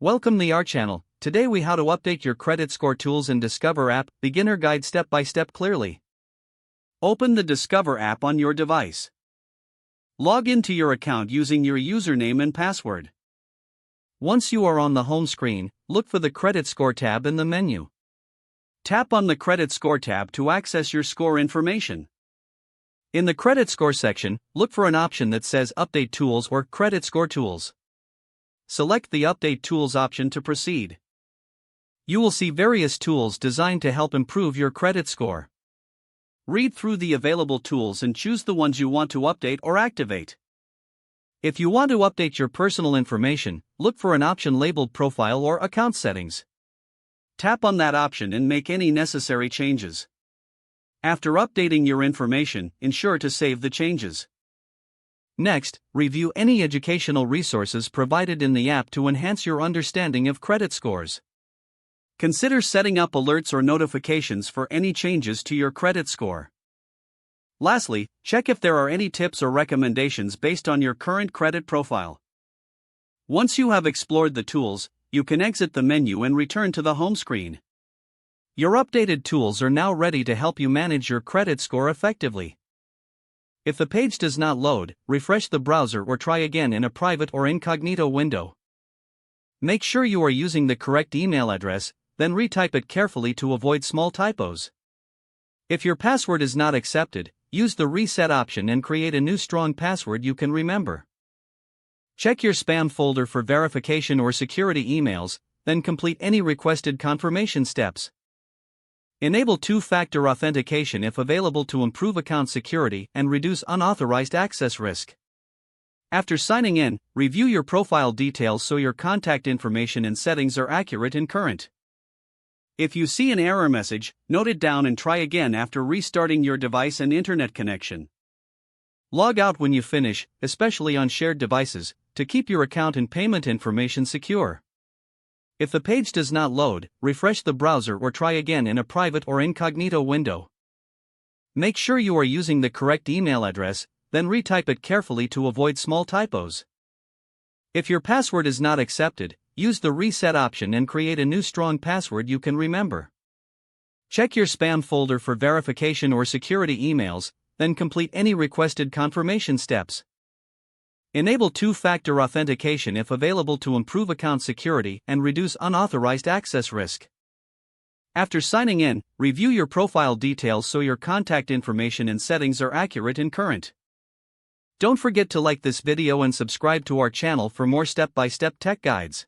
Welcome to our channel. Today we how to update your credit score tools in Discover app, beginner guide step by step clearly. Open the Discover app on your device. Log into your account using your username and password. Once you are on the home screen, look for the Credit Score tab in the menu. Tap on the Credit Score tab to access your score information. In the Credit Score section, look for an option that says Update Tools or Credit Score Tools. Select the Update Tools option to proceed. You will see various tools designed to help improve your credit score. Read through the available tools and choose the ones you want to update or activate. If you want to update your personal information, look for an option labeled Profile or Account Settings. Tap on that option and make any necessary changes. After updating your information, ensure to save the changes. Next, review any educational resources provided in the app to enhance your understanding of credit scores. Consider setting up alerts or notifications for any changes to your credit score. Lastly, check if there are any tips or recommendations based on your current credit profile. Once you have explored the tools, you can exit the menu and return to the home screen. Your updated tools are now ready to help you manage your credit score effectively. If the page does not load, refresh the browser or try again in a private or incognito window. Make sure you are using the correct email address, then retype it carefully to avoid small typos. If your password is not accepted, use the reset option and create a new strong password you can remember. Check your spam folder for verification or security emails, then complete any requested confirmation steps. Enable two-factor authentication if available to improve account security and reduce unauthorized access risk. After signing in, review your profile details so your contact information and settings are accurate and current. If you see an error message, note it down and try again after restarting your device and internet connection. Log out when you finish, especially on shared devices, to keep your account and payment information secure. If the page does not load, refresh the browser or try again in a private or incognito window. Make sure you are using the correct email address, then retype it carefully to avoid small typos. If your password is not accepted, use the reset option and create a new strong password you can remember. Check your spam folder for verification or security emails, then complete any requested confirmation steps. Enable two-factor authentication if available to improve account security and reduce unauthorized access risk. After signing in, review your profile details so your contact information and settings are accurate and current. Don't forget to like this video and subscribe to our channel for more step-by-step tech guides.